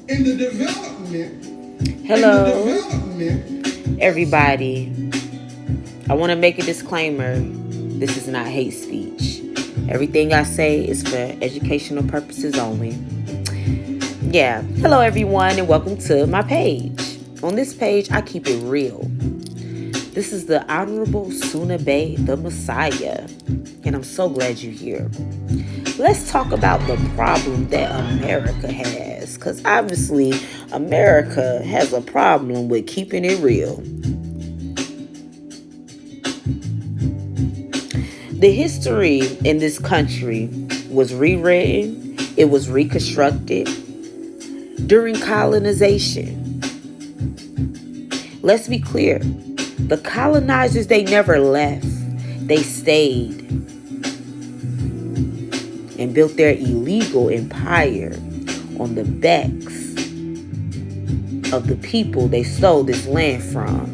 in the development. Hello, everybody. I want to make a disclaimer. This is not hate speech. Everything I say is for educational purposes only. Yeah. Hello, everyone, and welcome to my page. On this page, I keep it real. This is the Honorable Suna Bey, the Messiah, and I'm so glad you're here. Let's talk about the problem that America has, because obviously America has a problem with keeping it real. The history in this country was rewritten, it was reconstructed during colonization. Let's be clear, the colonizers, they never left, they stayed and built their illegal empire on the backs of the people they stole this land from.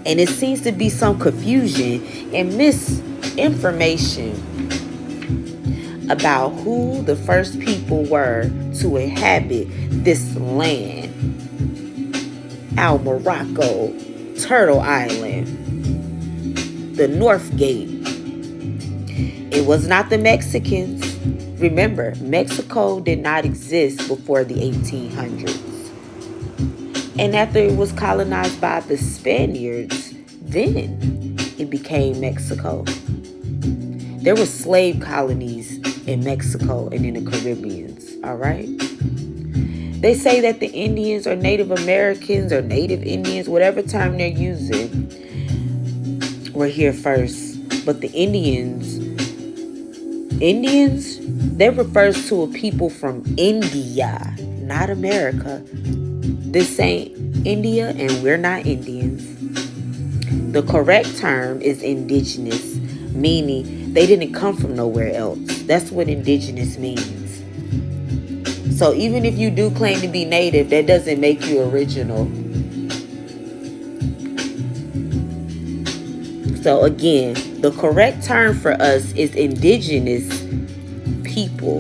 And it seems to be some confusion and misinformation about who the first people were to inhabit this land. Al Morocco, Turtle Island, the North Gate. It was not the Mexicans. Remember, Mexico did not exist before the 1800s. And after it was colonized by the Spaniards, then it became Mexico. There were slave colonies in Mexico and in the Caribbean, all right? They say that the Indians or Native Americans or Native Indians, whatever term they're using, were here first. But the Indians, that refers to a people from India, not America. This ain't India and we're not Indians. The correct term is indigenous, meaning they didn't come from nowhere else. That's what indigenous means. So even if you do claim to be native, that doesn't make you original. So again, the correct term for us is indigenous people.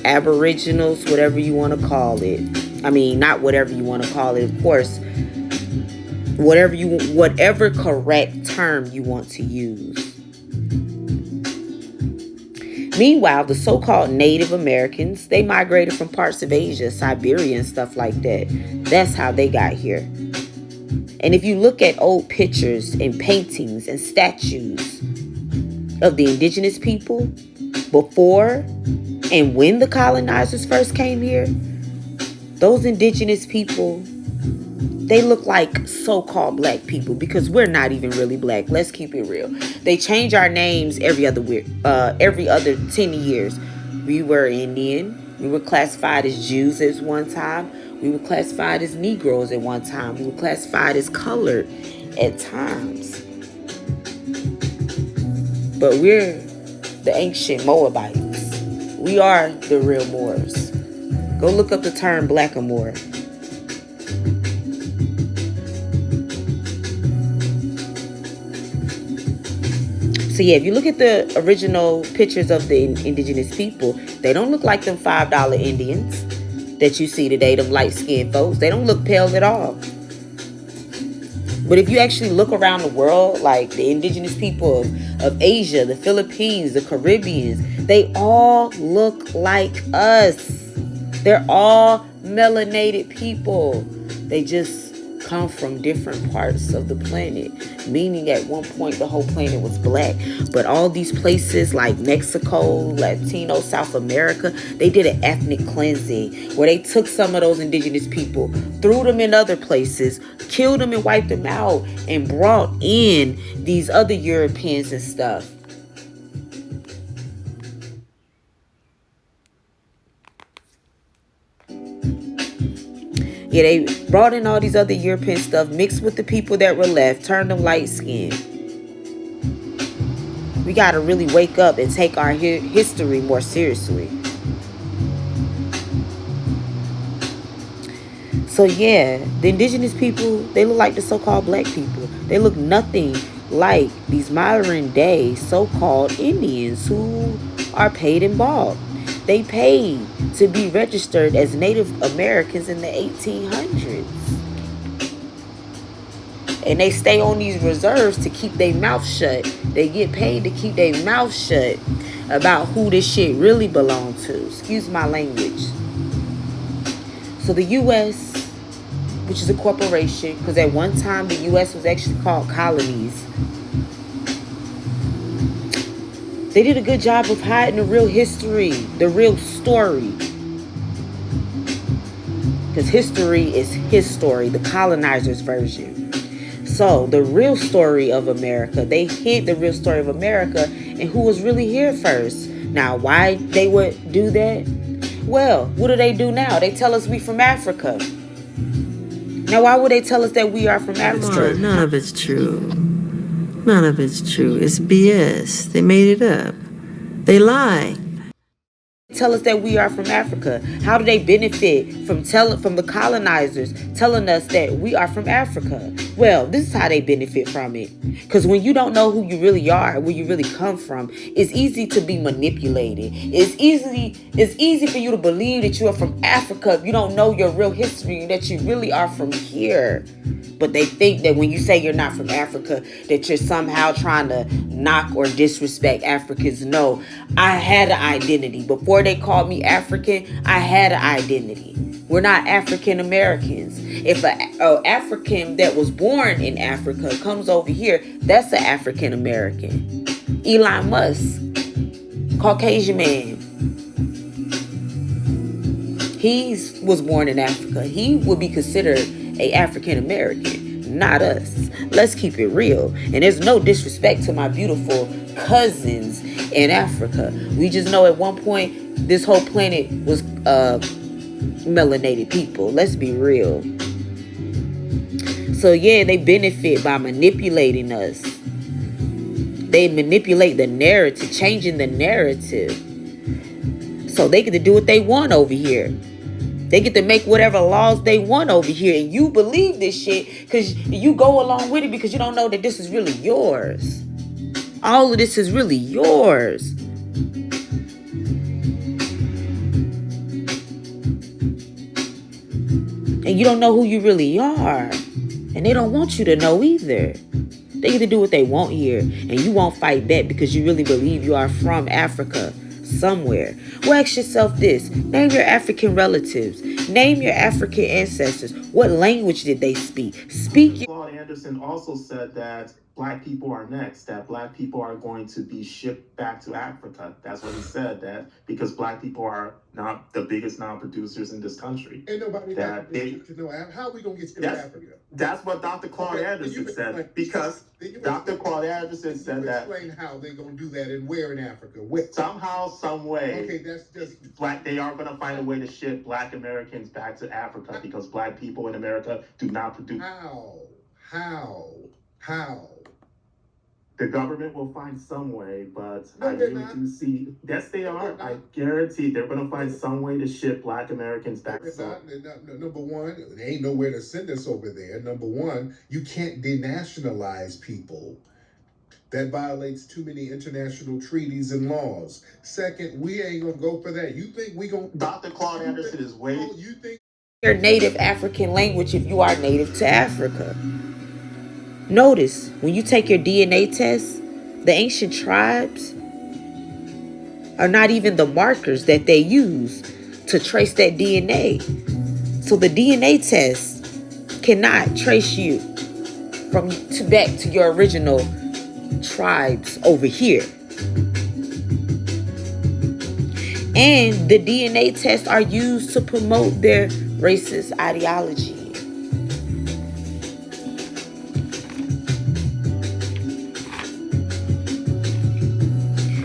Aboriginals, whatever you want to call it. I mean, not whatever you want to call it, of course. Whatever correct term you want to use. Meanwhile, the so-called Native Americans, they migrated from parts of Asia, Siberia, and stuff like that. That's how they got here. And if you look at old pictures and paintings and statues of the indigenous people before and when the colonizers first came here, those indigenous people, they look like so-called black people because we're not even really black. Let's keep it real. They change our names every other 10 years. We were Indian. We were classified as Jews at one time. We were classified as Negroes at one time. We were classified as colored at times. But we're the ancient Moabites. We are the real Moors. Go look up the term blackamoor. So yeah, if you look at the original pictures of the indigenous people, they don't look like them $5 Indians that you see today, them light-skinned folks. They don't look pale at all. But if you actually look around the world, like the indigenous people of Asia, the Philippines, the Caribbeans, they all look like us. They're all melanated people. They just come from different parts of the planet, meaning at one point the whole planet was black. But all these places like Mexico, Latino, South America, they did an ethnic cleansing where they took some of those indigenous people, threw them in other places, killed them and wiped them out, and brought in these other Europeans and stuff. Yeah, they brought in all these other European stuff, mixed with the people that were left, turned them light-skinned. We got to really wake up and take our history more seriously. So yeah, the indigenous people, they look like the so-called black people. They look nothing like these modern day so-called Indians who are paid and bought. They paid to be registered as Native Americans in the 1800s. And they stay on these reserves to keep their mouth shut. They get paid to keep their mouth shut about who this shit really belongs to. Excuse my language. So the U.S., which is a corporation, because at one time the U.S. was actually called colonies, they did a good job of hiding the real history, the real story. Because history is his story, the colonizer's version. So the real story of America, they hid the real story of America and who was really here first. Now, why they would do that? Well, what do they do now? They tell us we from Africa. Now, why would they tell us that we are from Africa? None of it's true. None of it's true. It's BS. They made it up. They lie. Tell us that we are from Africa. How do they benefit from the colonizers telling us that we are from Africa? Well, this is how they benefit from it. Because when you don't know who you really are, where you really come from, it's easy to be manipulated. It's easy for you to believe that you are from Africa if you don't know your real history and that you really are from here. But they think that when you say you're not from Africa, that you're somehow trying to knock or disrespect Africans. No, I had an identity. Before they called me African, I had an identity. We're not African Americans. If an African that was born in Africa comes over here, that's an African American. Elon Musk, Caucasian man. He was born in Africa. He would be considered a African American, not us. Let's keep it real. And there's no disrespect to my beautiful cousins in Africa. We just know at one point this whole planet was melanated people. Let's be real. So yeah, they benefit by manipulating us. They manipulate the narrative, changing the narrative. So they get to do what they want over here. They get to make whatever laws they want over here. And you believe this shit because you go along with it because you don't know that this is really yours. All of this is really yours. And you don't know who you really are. And they don't want you to know either. They get to do what they want here. And you won't fight back because you really believe you are from Africa. Somewhere. Well, ask yourself this. Name your African relatives. Name your African ancestors. What language did they speak? Claude Anderson also said that black people are next, that black people are going to be shipped back to Africa. That's what he said, that because black people are not the biggest non-producers in this country. Ain't nobody that they, know how are we gonna get to Africa? That's what Dr. Claude Anderson said, because Dr. Claude Anderson said that. Explain how they're gonna do that and where in Africa? Where? Somehow, some way. Okay, that's just black. They are gonna find a way to ship black Americans back to Africa because black people in America do not produce. How? The government will find some way, but no, I really do see. Yes, they are. I guarantee they're going to find some way to ship black Americans back. Number one, there ain't nowhere to send us over there. Number one, you can't denationalize people. That violates too many international treaties and laws. Second, we ain't going to go for that. You think we going to... Dr. Claude Anderson is way... Oh, you think... Your native African language if you are native to Africa. Notice, when you take your DNA test, the ancient tribes are not even the markers that they use to trace that DNA. So the DNA test cannot trace you back to your original tribes over here. And the DNA tests are used to promote their racist ideology.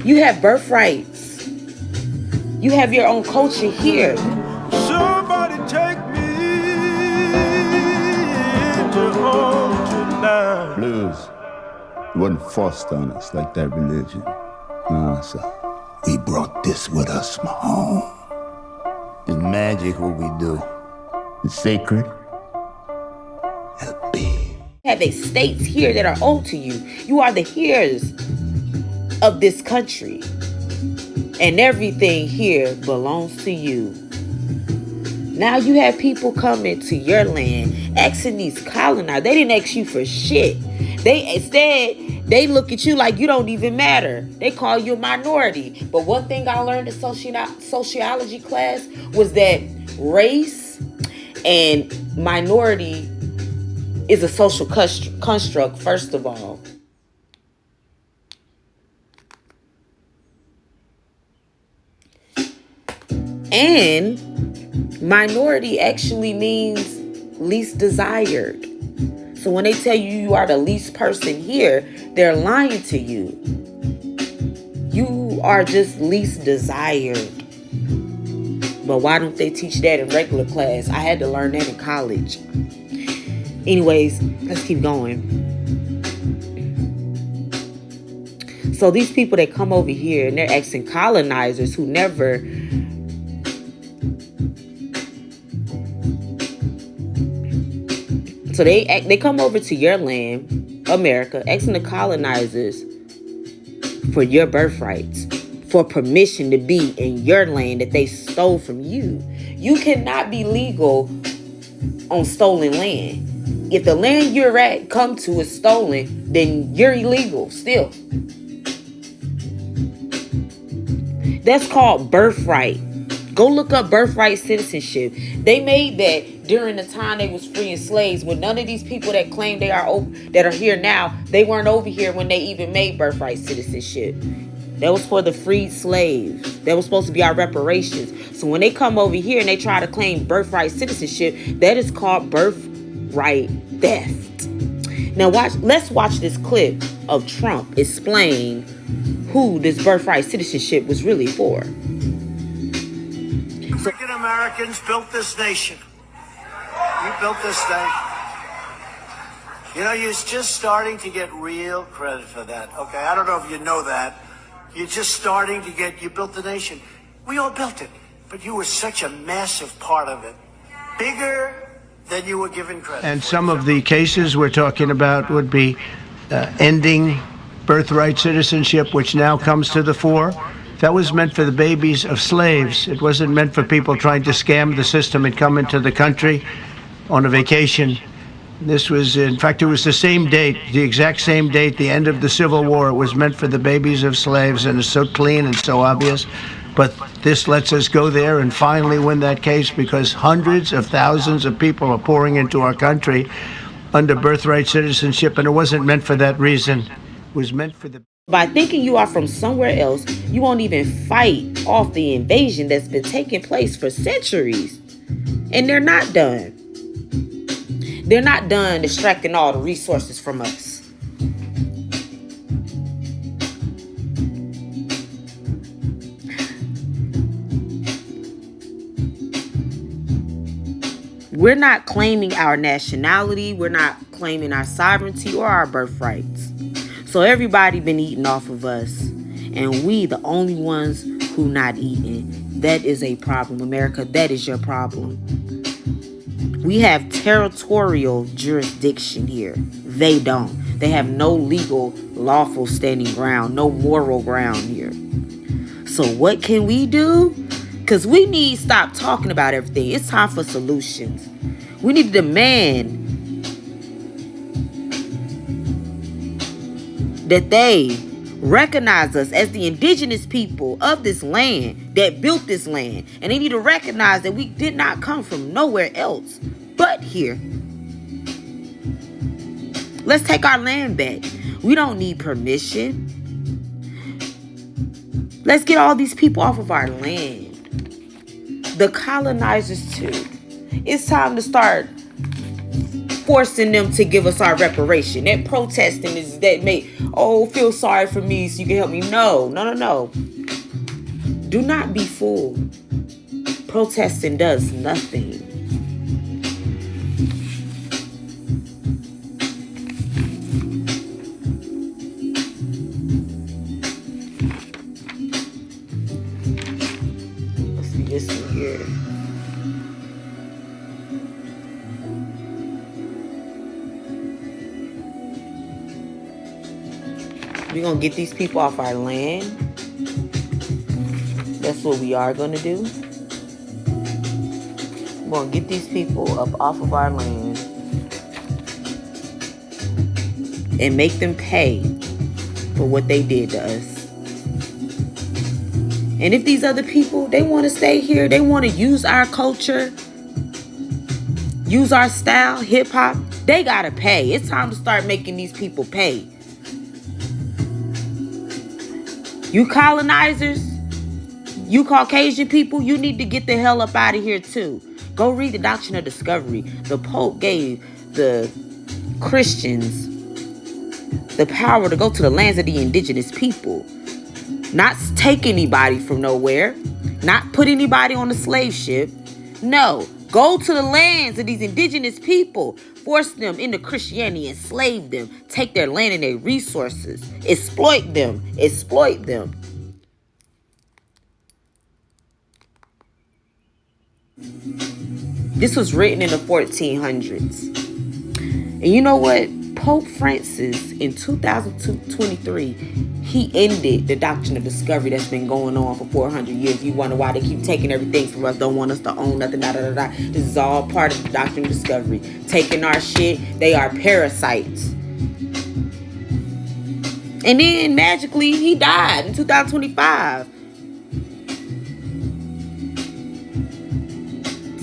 You have birthrights. You have your own culture here. Somebody take me to home tonight. Blues wasn't forced on us like that religion. No, sir. We brought this with us from home. It's magic what we do. It's sacred. It's big. You have estates here that are owed to you. You are the heirs of this country. and everything here belongs to you. Now you have people coming to your land, asking these colonizers. They didn't ask you for shit. They look at you like you don't even matter. They call you a minority. But one thing I learned in sociology class was that race and minority is a social construct, first of all. And minority actually means least desired. So when they tell you you are the least person here, they're lying to you. You are just least desired. But why don't they teach that in regular class? I had to learn that in college. Anyways, let's keep going. So these people that come over here and they're asking colonizers who never So they come over to your land, America, asking the colonizers for your birthrights, for permission to be in your land that they stole from you. You cannot be legal on stolen land. If the land you're at come to is stolen, then you're illegal still. That's called birthright. Go look up birthright citizenship. They made that during the time they was freeing slaves. When none of these people that claim they are that are here now, they weren't over here when they even made birthright citizenship. That was for the freed slaves. That was supposed to be our reparations. So when they come over here and they try to claim birthright citizenship, that is called birthright theft. Now let's watch this clip of Trump explain who this birthright citizenship was really for. African Americans built this nation. You built this nation. You know, you're just starting to get real credit for that. Okay, I don't know if you know that. You're just starting to you built the nation. We all built it, but you were such a massive part of it. Bigger than you were given credit. And some of the cases we're talking about would be ending birthright citizenship, which now comes to the fore. That was meant for the babies of slaves. It wasn't meant for people trying to scam the system and come into the country on a vacation. This was, in fact, it was the same date, the exact same date, the end of the Civil War. It was meant for the babies of slaves, and it's so clean and so obvious. But this lets us go there and finally win that case, because hundreds of thousands of people are pouring into our country under birthright citizenship, and it wasn't meant for that reason. It was meant for the... By thinking you are from somewhere else, you won't even fight off the invasion that's been taking place for centuries. And they're not done. They're not done extracting all the resources from us. We're not claiming our nationality. We're not claiming our sovereignty or our birthrights. So everybody been eating off of us, and we the only ones who not eating. That is a problem, America. That is your problem. We have territorial jurisdiction here. They don't. They have no legal, lawful standing ground, no moral ground here. So what can we do? Because we need to stop talking about everything. It's time for solutions. We need to demand that they recognize us as the indigenous people of this land that built this land. And they need to recognize that we did not come from nowhere else but here. Let's take our land back. We don't need permission. Let's get all these people off of our land. The colonizers too. It's time to start forcing them to give us our reparation. That protesting is that feel sorry for me so you can help me. No. Do not be fooled. Protesting does nothing. Let's see this one here. We're going to get these people off our land. That's what we are going to do. We're going to get these people up off of our land and make them pay for what they did to us. And if these other people, they want to stay here, they want to use our culture, use our style, hip hop, they got to pay. It's time to start making these people pay. You colonizers, you Caucasian people, you need to get the hell up out of here too. Go read the Doctrine of Discovery. The Pope gave the Christians the power to go to the lands of the indigenous people. Not take anybody from nowhere. Not put anybody on a slave ship. No, go to the lands of these indigenous people. Force them into Christianity, enslave them. Take their land and their resources. Exploit them. Exploit them. This was written in the 1400s. And you know what? Pope Francis in 2023, he ended the Doctrine of Discovery that's been going on for 400 years. You wonder why they keep taking everything from us, don't want us to own nothing, This is all part of the Doctrine of Discovery. Taking our shit, they are parasites. And then magically, he died in 2025.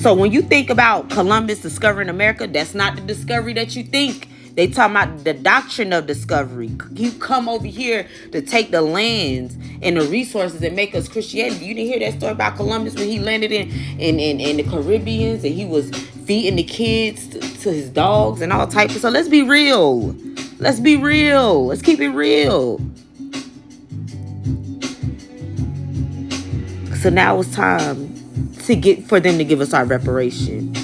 So when you think about Columbus discovering America, that's not the discovery that you think. They talking about the Doctrine of Discovery. You come over here to take the lands and the resources and make us Christianity. You didn't hear that story about Columbus when he landed in the Caribbeans and he was feeding the kids to his dogs and all types of stuff. Let's be real. Let's be real. Let's keep it real. So now it's time for them to give us our reparation.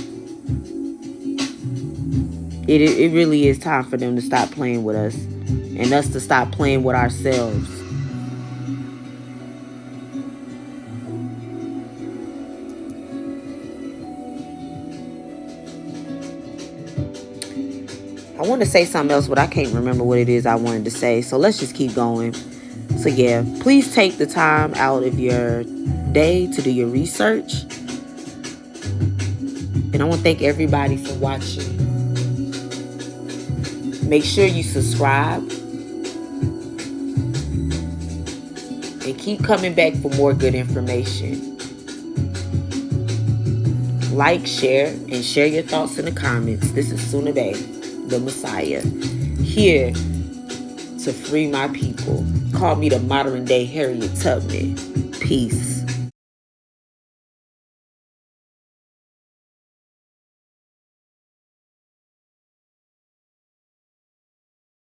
It really is time for them to stop playing with us and us to stop playing with ourselves. I want to say something else, but I can't remember what it is I wanted to say. So let's just keep going. So yeah, please take the time out of your day to do your research. And I want to thank everybody for watching. Make sure you subscribe. And keep coming back for more good information. Like, share, and share your thoughts in the comments. This is Sunabe, the Messiah, here to free my people. Call me the modern day Harriet Tubman. Peace.